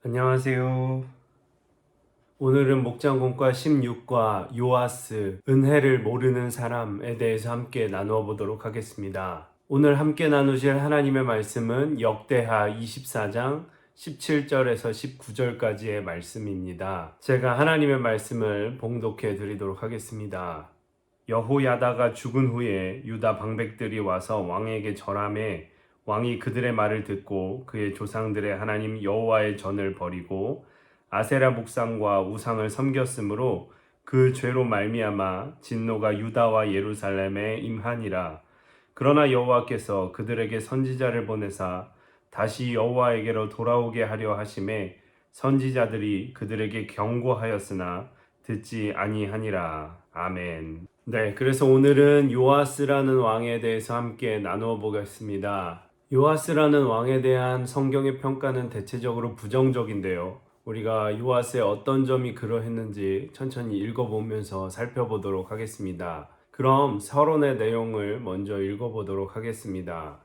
안녕하세요. 오늘은 목장공과 16과 요아스, 은혜를 모르는 사람에 대해서 함께 나누어 보도록 하겠습니다. 오늘 함께 나누실 하나님의 말씀은 역대하 24장 17절에서 19절까지의 말씀입니다. 제가 하나님의 말씀을 봉독해 드리도록 하겠습니다. 여호야다가 죽은 후에 유다 방백들이 와서 왕에게 절하매 왕이 그들의 말을 듣고 그의 조상들의 하나님 여호와의 전을 버리고 아세라 목상과 우상을 섬겼으므로 그 죄로 말미암아 진노가 유다와 예루살렘에 임하니라. 그러나 여호와께서 그들에게 선지자를 보내사 다시 여호와에게로 돌아오게 하려 하심에 선지자들이 그들에게 경고하였으나 듣지 아니하니라. 아멘. 네, 그래서 오늘은 요아스라는 왕에 대해서 함께 나누어 보겠습니다. 요아스라는 왕에 대한 성경의 평가는 대체적으로 부정적인데요. 우리가 요아스의 어떤 점이 그러했는지 천천히 읽어보면서 살펴보도록 하겠습니다. 그럼 서론의 내용을 먼저 읽어보도록 하겠습니다.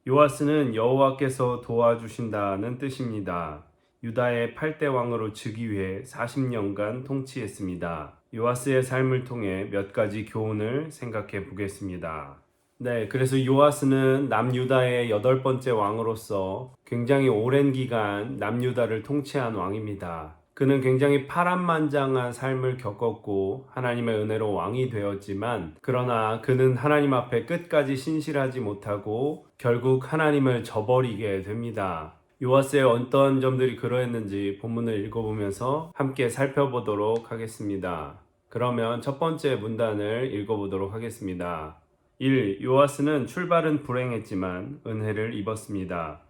요아스는 여호와께서 도와주신다는 뜻입니다. 유다의 8대 왕으로 즉위해 40년간 통치했습니다. 요아스의 삶을 통해 몇 가지 교훈을 생각해 보겠습니다. 네, 그래서 요아스는 남유다의 8번째 왕으로서 굉장히 오랜 기간 남유다를 통치한 왕입니다. 그는 굉장히 파란만장한 삶을 겪었고 하나님의 은혜로 왕이 되었지만 그러나 그는 하나님 앞에 끝까지 신실하지 못하고 결국 하나님을 저버리게 됩니다. 요아스의 어떤 점들이 그러했는지 본문을 읽어보면서 함께 살펴보도록 하겠습니다. 그러면 첫 번째 문단을 읽어보도록 하겠습니다. 1. 요아스는 출발은 불행했지만 은혜를 입었습니다.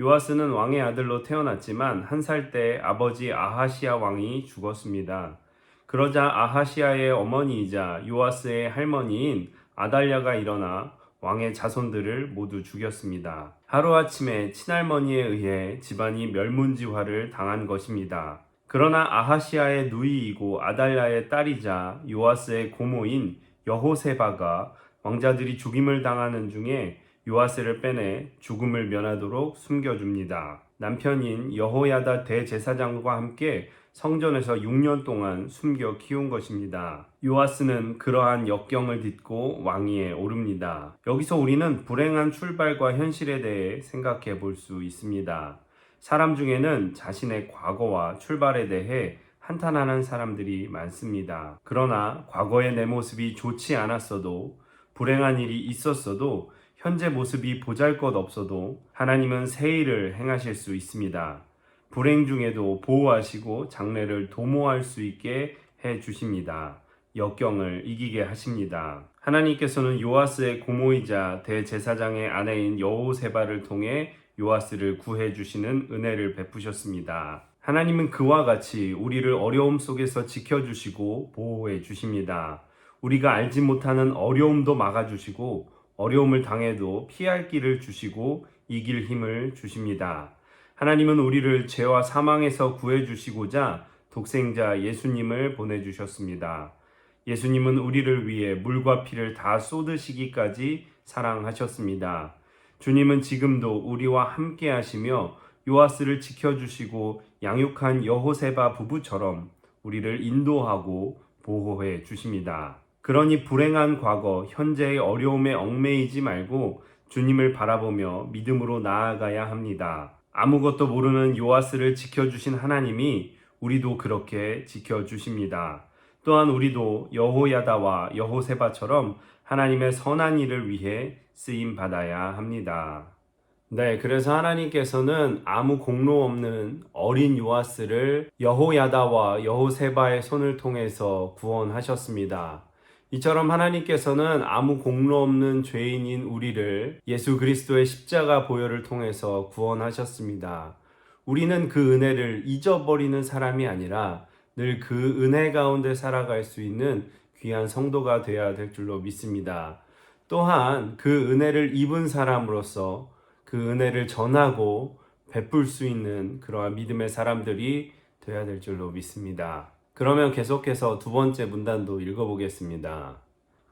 요아스는 왕의 아들로 태어났지만 1살 때 아버지 아하시아 왕이 죽었습니다. 그러자 아하시아의 어머니이자 요아스의 할머니인 아달랴가 일어나 왕의 자손들을 모두 죽였습니다. 하루아침에 친할머니에 의해 집안이 멸문지화를 당한 것입니다. 그러나 아하시아의 누이이고 아달랴의 딸이자 요아스의 고모인 여호세바가 왕자들이 죽임을 당하는 중에 요아스를 빼내 죽음을 면하도록 숨겨줍니다. 남편인 여호야다 대제사장과 함께 성전에서 6년 동안 숨겨 키운 것입니다. 요아스는 그러한 역경을 딛고 왕위에 오릅니다. 여기서 우리는 불행한 출발과 현실에 대해 생각해 볼 수 있습니다. 사람 중에는 자신의 과거와 출발에 대해 한탄하는 사람들이 많습니다. 그러나 과거의 내 모습이 좋지 않았어도 불행한 일이 있었어도 현재 모습이 보잘것없어도 하나님은 새 일을 행하실 수 있습니다. 불행 중에도 보호하시고 장래를 도모할 수 있게 해 주십니다. 역경을 이기게 하십니다. 하나님께서는 요아스의 고모이자 대제사장의 아내인 여호세바를 통해 요아스를 구해 주시는 은혜를 베푸셨습니다. 하나님은 그와 같이 우리를 어려움 속에서 지켜주시고 보호해 주십니다. 우리가 알지 못하는 어려움도 막아주시고 어려움을 당해도 피할 길을 주시고 이길 힘을 주십니다. 하나님은 우리를 죄와 사망에서 구해주시고자 독생자 예수님을 보내주셨습니다. 예수님은 우리를 위해 물과 피를 다 쏟으시기까지 사랑하셨습니다. 주님은 지금도 우리와 함께 하시며 요아스를 지켜주시고 양육한 여호세바 부부처럼 우리를 인도하고 보호해 주십니다. 그러니 불행한 과거, 현재의 어려움에 얽매이지 말고 주님을 바라보며 믿음으로 나아가야 합니다. 아무것도 모르는 요아스를 지켜주신 하나님이 우리도 그렇게 지켜주십니다. 또한 우리도 여호야다와 여호세바처럼 하나님의 선한 일을 위해 쓰임 받아야 합니다. 네, 그래서 하나님께서는 아무 공로 없는 어린 요아스를 여호야다와 여호세바의 손을 통해서 구원하셨습니다. 이처럼 하나님께서는 아무 공로 없는 죄인인 우리를 예수 그리스도의 십자가 보혈을 통해서 구원하셨습니다. 우리는 그 은혜를 잊어버리는 사람이 아니라 늘 그 은혜 가운데 살아갈 수 있는 귀한 성도가 되어야 될 줄로 믿습니다. 또한 그 은혜를 입은 사람으로서 그 은혜를 전하고 베풀 수 있는 그러한 믿음의 사람들이 되어야 될 줄로 믿습니다. 그러면 계속해서 두 번째 문단도 읽어보겠습니다.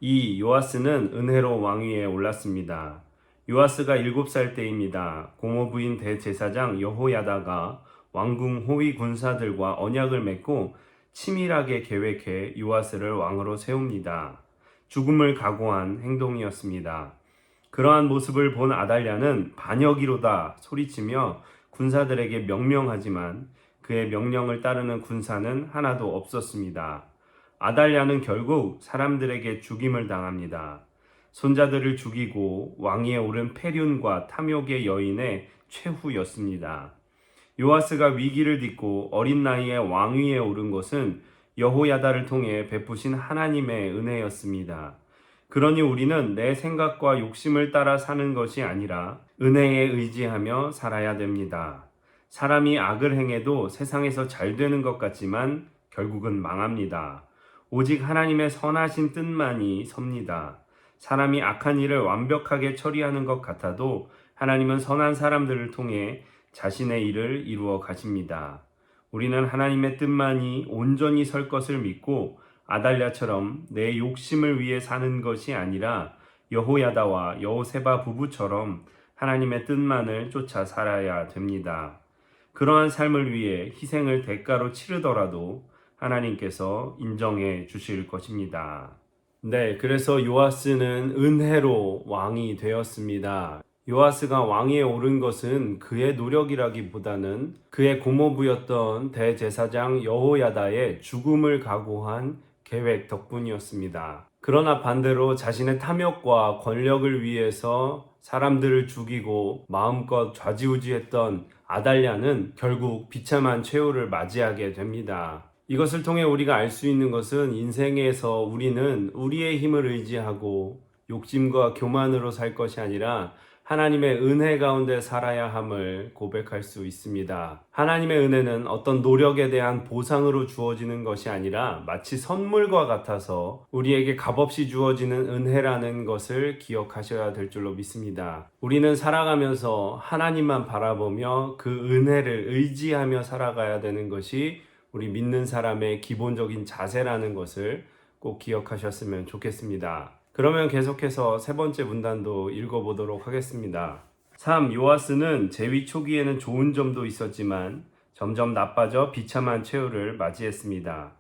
이 요아스는 은혜로 왕위에 올랐습니다. 요아스가 7살 때입니다. 고모부인 대제사장 여호야다가 왕궁 호위 군사들과 언약을 맺고 치밀하게 계획해 요아스를 왕으로 세웁니다. 죽음을 각오한 행동이었습니다. 그러한 모습을 본 아달랴는 반역이로다 소리치며 군사들에게 명령하지만 그의 명령을 따르는 군사는 하나도 없었습니다. 아달랴는 결국 사람들에게 죽임을 당합니다. 손자들을 죽이고 왕위에 오른 페륜과 탐욕의 여인의 최후였습니다. 요아스가 위기를 딛고 어린 나이에 왕위에 오른 것은 여호야다를 통해 베푸신 하나님의 은혜였습니다. 그러니 우리는 내 생각과 욕심을 따라 사는 것이 아니라 은혜에 의지하며 살아야 됩니다. 사람이 악을 행해도 세상에서 잘 되는 것 같지만 결국은 망합니다. 오직 하나님의 선하신 뜻만이 섭니다. 사람이 악한 일을 완벽하게 처리하는 것 같아도 하나님은 선한 사람들을 통해 자신의 일을 이루어 가십니다. 우리는 하나님의 뜻만이 온전히 설 것을 믿고 아달랴처럼 내 욕심을 위해 사는 것이 아니라 여호야다와 여호세바 부부처럼 하나님의 뜻만을 쫓아 살아야 됩니다. 그러한 삶을 위해 희생을 대가로 치르더라도 하나님께서 인정해 주실 것입니다. 네, 그래서 요아스는 은혜로 왕이 되었습니다. 요아스가 왕위에 오른 것은 그의 노력이라기보다는 그의 고모부였던 대제사장 여호야다의 죽음을 각오한 계획 덕분이었습니다. 그러나 반대로 자신의 탐욕과 권력을 위해서 사람들을 죽이고 마음껏 좌지우지했던 아달랴는 결국 비참한 최후를 맞이하게 됩니다. 이것을 통해 우리가 알 수 있는 것은 인생에서 우리는 우리의 힘을 의지하고 욕심과 교만으로 살 것이 아니라 하나님의 은혜 가운데 살아야 함을 고백할 수 있습니다. 하나님의 은혜는 어떤 노력에 대한 보상으로 주어지는 것이 아니라 마치 선물과 같아서 우리에게 값없이 주어지는 은혜라는 것을 기억하셔야 될 줄로 믿습니다. 우리는 살아가면서 하나님만 바라보며 그 은혜를 의지하며 살아가야 되는 것이 우리 믿는 사람의 기본적인 자세라는 것을 꼭 기억하셨으면 좋겠습니다. 그러면 계속해서 세 번째 문단도 읽어보도록 하겠습니다. 3. 요아스는 재위 초기에는 좋은 점도 있었지만 점점 나빠져 비참한 최후를 맞이했습니다.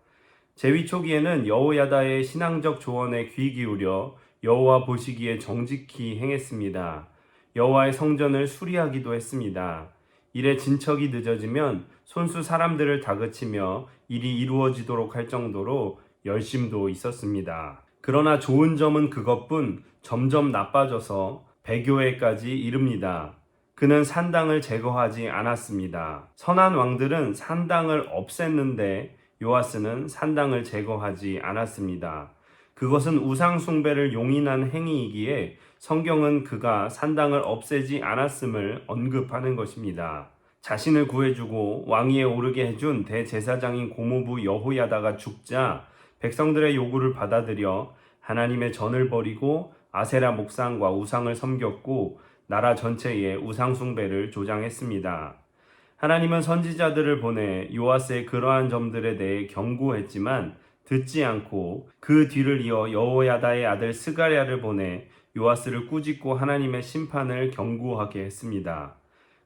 재위 초기에는 여호야다의 신앙적 조언에 귀 기울여 여호와 보시기에 정직히 행했습니다. 여호와의 성전을 수리하기도 했습니다. 일에 진척이 늦어지면 손수 사람들을 다그치며 일이 이루어지도록 할 정도로 열심도 있었습니다. 그러나 좋은 점은 그것뿐 점점 나빠져서 배교회까지 이릅니다. 그는 산당을 제거하지 않았습니다. 선한 왕들은 산당을 없앴는데 요아스는 산당을 제거하지 않았습니다. 그것은 우상 숭배를 용인한 행위이기에 성경은 그가 산당을 없애지 않았음을 언급하는 것입니다. 자신을 구해주고 왕위에 오르게 해준 대제사장인 고모부 여호야다가 죽자 백성들의 요구를 받아들여 하나님의 전을 버리고 아세라 목상과 우상을 섬겼고 나라 전체에 우상 숭배를 조장했습니다. 하나님은 선지자들을 보내 요아스의 그러한 점들에 대해 경고했지만 듣지 않고 그 뒤를 이어 여호야다의 아들 스가랴를 보내 요아스를 꾸짖고 하나님의 심판을 경고하게 했습니다.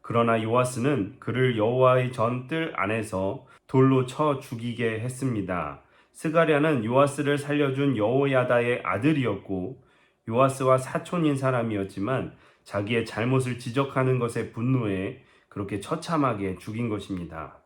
그러나 요아스는 그를 여호와의 전 뜰 안에서 돌로 쳐 죽이게 했습니다. 스가랴는 요아스를 살려준 여호야다의 아들이었고 요아스와 사촌인 사람이었지만 자기의 잘못을 지적하는 것에 분노해 그렇게 처참하게 죽인 것입니다.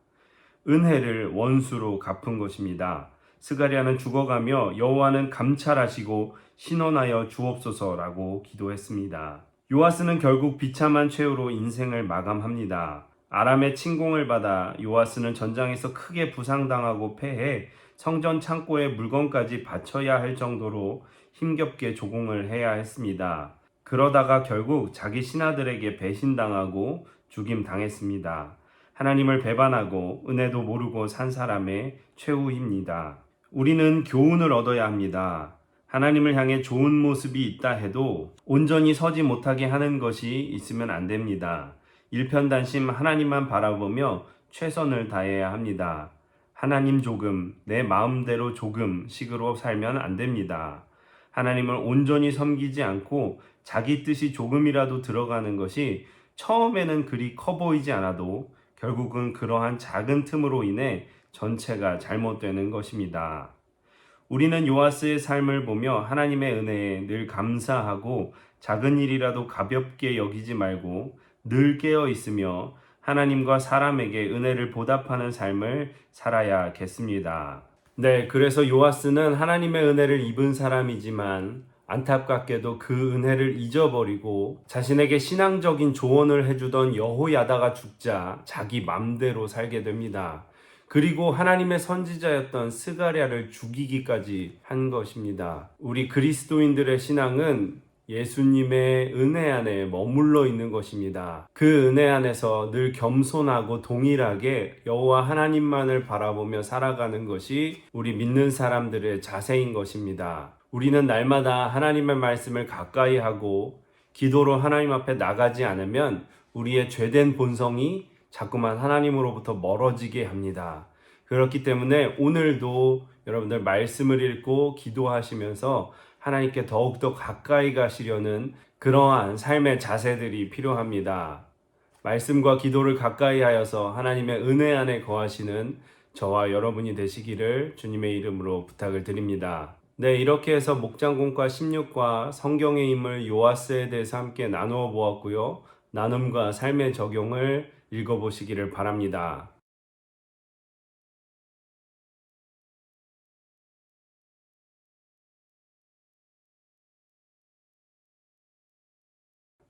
은혜를 원수로 갚은 것입니다. 스가랴는 죽어가며 여호와는 감찰하시고 신원하여 주옵소서라고 기도했습니다. 요아스는 결국 비참한 최후로 인생을 마감합니다. 아람의 침공을 받아 요아스는 전장에서 크게 부상당하고 패해 성전 창고에 물건까지 바쳐야 할 정도로 힘겹게 조공을 해야 했습니다. 그러다가 결국 자기 신하들에게 배신당하고 죽임당했습니다. 하나님을 배반하고 은혜도 모르고 산 사람의 최후입니다. 우리는 교훈을 얻어야 합니다. 하나님을 향해 좋은 모습이 있다 해도 온전히 서지 못하게 하는 것이 있으면 안 됩니다. 일편단심 하나님만 바라보며 최선을 다해야 합니다. 하나님 조금, 내 마음대로 조금 식으로 살면 안 됩니다. 하나님을 온전히 섬기지 않고 자기 뜻이 조금이라도 들어가는 것이 처음에는 그리 커 보이지 않아도 결국은 그러한 작은 틈으로 인해 전체가 잘못되는 것입니다. 우리는 요아스의 삶을 보며 하나님의 은혜에 늘 감사하고 작은 일이라도 가볍게 여기지 말고 늘 깨어 있으며 하나님과 사람에게 은혜를 보답하는 삶을 살아야겠습니다. 네, 그래서 요아스는 하나님의 은혜를 입은 사람이지만 안타깝게도 그 은혜를 잊어버리고 자신에게 신앙적인 조언을 해주던 여호야다가 죽자 자기 맘대로 살게 됩니다. 그리고 하나님의 선지자였던 스가랴를 죽이기까지 한 것입니다. 우리 그리스도인들의 신앙은 예수님의 은혜 안에 머물러 있는 것입니다. 그 은혜 안에서 늘 겸손하고 동일하게 여호와 하나님만을 바라보며 살아가는 것이 우리 믿는 사람들의 자세인 것입니다. 우리는 날마다 하나님의 말씀을 가까이 하고 기도로 하나님 앞에 나가지 않으면 우리의 죄된 본성이 자꾸만 하나님으로부터 멀어지게 합니다. 그렇기 때문에 오늘도 여러분들 말씀을 읽고 기도하시면서 하나님께 더욱더 가까이 가시려는 그러한 삶의 자세들이 필요합니다. 말씀과 기도를 가까이 하여서 하나님의 은혜 안에 거하시는 저와 여러분이 되시기를 주님의 이름으로 부탁을 드립니다. 네, 이렇게 해서 목장공과 16과 성경의 인물 요아스에 대해서 함께 나누어 보았고요. 나눔과 삶의 적용을 읽어보시기를 바랍니다.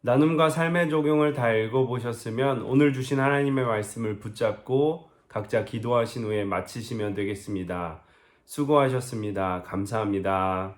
나눔과 삶의 적용을 다 읽어보셨으면 오늘 주신 하나님의 말씀을 붙잡고 각자 기도하신 후에 마치시면 되겠습니다. 수고하셨습니다. 감사합니다.